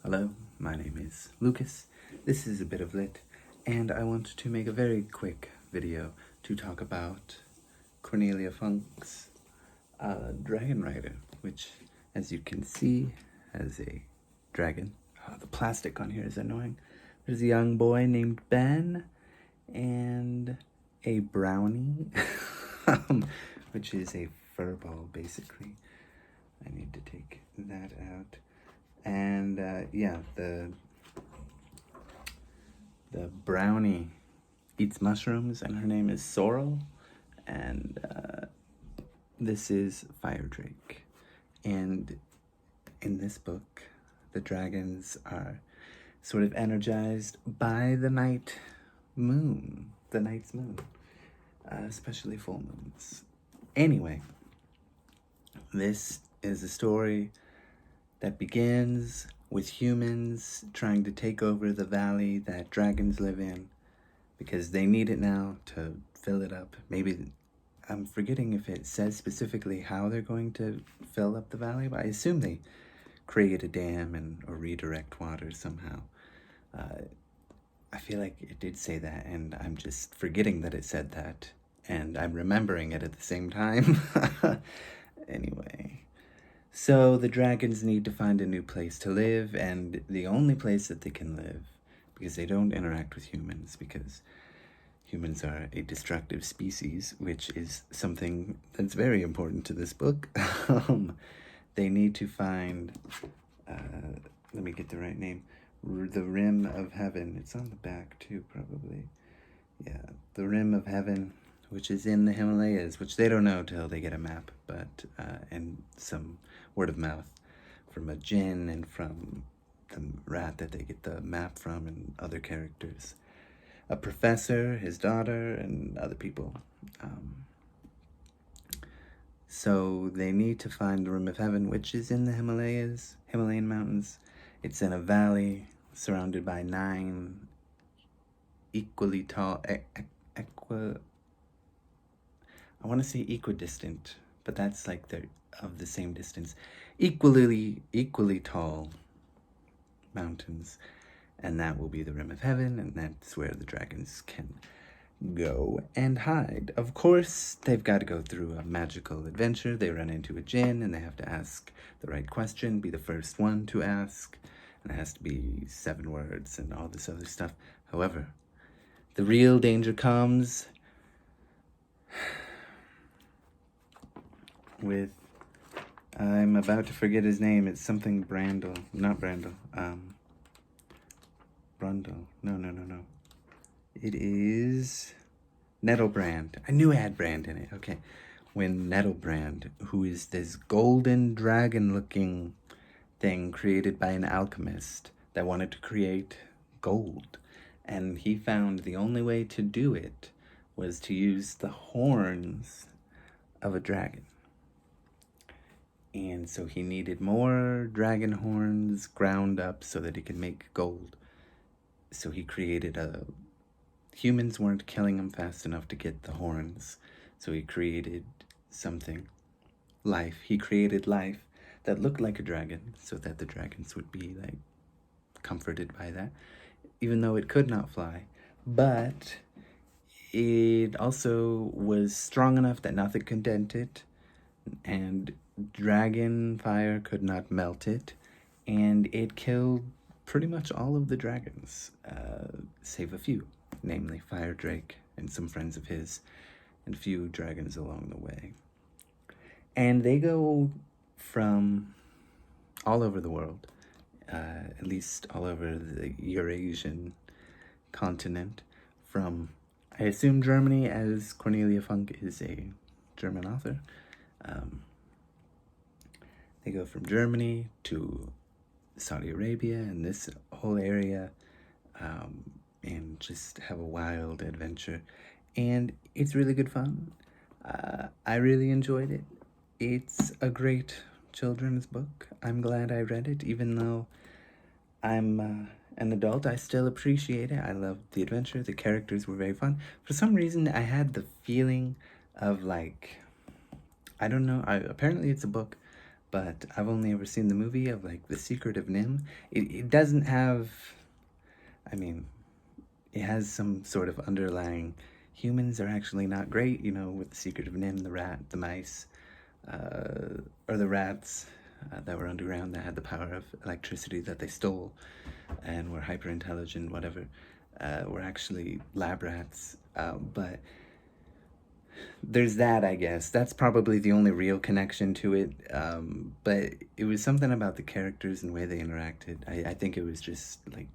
Hello, my name is Lucas. This is a bit of lit, and I want to make a very quick video to talk about Cornelia Funke's Dragon Rider, which, as you can see, has a dragon. The plastic on here is annoying. There's a young boy named Ben, and a brownie, which is a furball, basically. I need to take that out. And yeah, the brownie eats mushrooms, and her name is Sorrel. And this is Firedrake. And in this book, the dragons are sort of energized by the night's moon, especially full moons. Anyway, this is a story that begins with humans trying to take over the valley that dragons live in because they need it now to fill it up. Maybe, I'm forgetting if it says specifically how they're going to fill up the valley, but I assume they create a dam or redirect water somehow. I feel like it did say that, and I'm just forgetting that it said that, and I'm remembering it at the same time. Anyway. So the dragons need to find a new place to live, and the only place that they can live, because they don't interact with humans, because humans are a destructive species, which is something that's very important to this book. They need to find, let me get the right name, the Rim of Heaven. It's on the back too, probably. Yeah, the Rim of Heaven, which is in the Himalayas, which they don't know till they get a map, but and some word of mouth from a djinn and from the rat that they get the map from, and other characters. A professor, his daughter, and other people. So they need to find the Rim of Heaven, which is in the Himalayan mountains. It's in a valley surrounded by 9 equally tall, I want to say equidistant, but that's like they're of the same distance. Equally tall mountains, and that will be the Rim of Heaven, and that's where the dragons can go and hide. Of course, they've got to go through a magical adventure. They run into a djinn, and they have to ask the right question, be the first one to ask, and it has to be 7 words and all this other stuff. However, the real danger comes with, I'm about to forget his name. It's something Brandel. Not Brandel. Brundle. No. It is Nettlebrand. I knew it had brand in it. Okay. When Nettlebrand, who is this golden dragon-looking thing created by an alchemist that wanted to create gold, and he found the only way to do it was to use the horns of a dragon. And so he needed more dragon horns ground up so that he could make gold. So he created humans weren't killing him fast enough to get the horns. So he created something. Life. He created life that looked like a dragon so that the dragons would be like comforted by that. Even though it could not fly. But it also was strong enough that nothing could dent it. And dragon fire could not melt it, and it killed pretty much all of the dragons, save a few, namely Firedrake and some friends of his, and a few dragons along the way. And they go from all over the world, at least all over the Eurasian continent, from, I assume, Germany, as Cornelia Funke is a German author. They go from Germany to Saudi Arabia and this whole area, and just have a wild adventure. And it's really good fun. I really enjoyed it. It's a great children's book. I'm glad I read it, even though I'm an adult. I still appreciate it. I loved the adventure. The characters were very fun. For some reason, I had the feeling of like, I don't know, apparently it's a book, but I've only ever seen the movie of like The Secret of Nim. It doesn't have, I mean, it has some sort of underlying humans are actually not great, you know, with The Secret of Nim, the rat, the mice, or the rats that were underground that had the power of electricity that they stole and were hyper intelligent, whatever, were actually lab rats. But there's that, I guess. That's probably the only real connection to it. But it was something about the characters and the way they interacted. I think it was just like,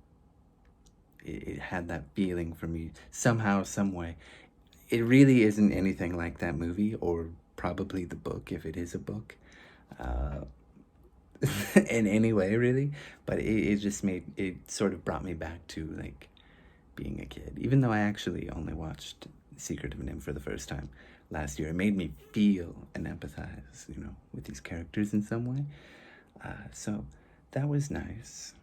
it had that feeling for me somehow, some way. It really isn't anything like that movie, or probably the book, if it is a book, in any way, really. But it just it sort of brought me back to like being a kid, even though I actually only watched Secret of Nim for the first time last year. It made me feel and empathize, you know, with these characters in some way. So that was nice.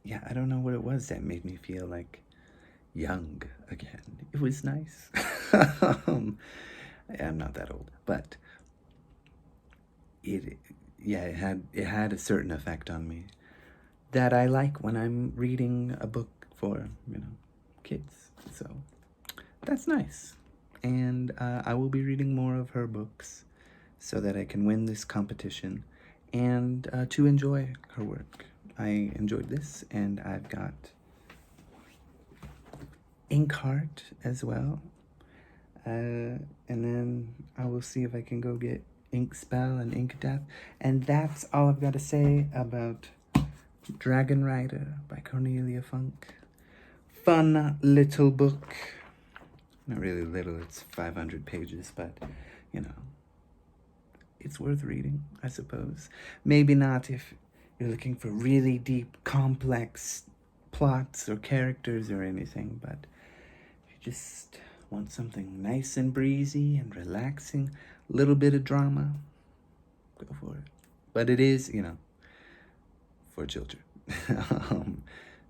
Yeah, I don't know what it was that made me feel like young again. It was nice. I'm not that old, but it yeah, it had a certain effect on me that I like when I'm reading a book for, you know, kids. So that's nice. And I will be reading more of her books so that I can win this competition and to enjoy her work. I enjoyed this, and I've got Inkheart as well. And then I will see if I can go get Ink Spell and Ink Death. And that's all I've got to say about Dragon Rider by Cornelia Funke. Fun little book. Not really little, it's 500 pages, but, you know, it's worth reading, I suppose. Maybe not if you're looking for really deep, complex plots or characters or anything, but if you just want something nice and breezy and relaxing, a little bit of drama, go for it. But it is, you know, for children.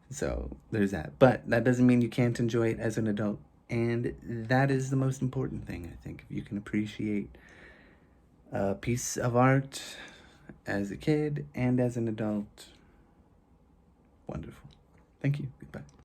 So there's that. But that doesn't mean you can't enjoy it as an adult. And that is the most important thing, I think. If you can appreciate a piece of art as a kid and as an adult, wonderful. Thank you. Goodbye.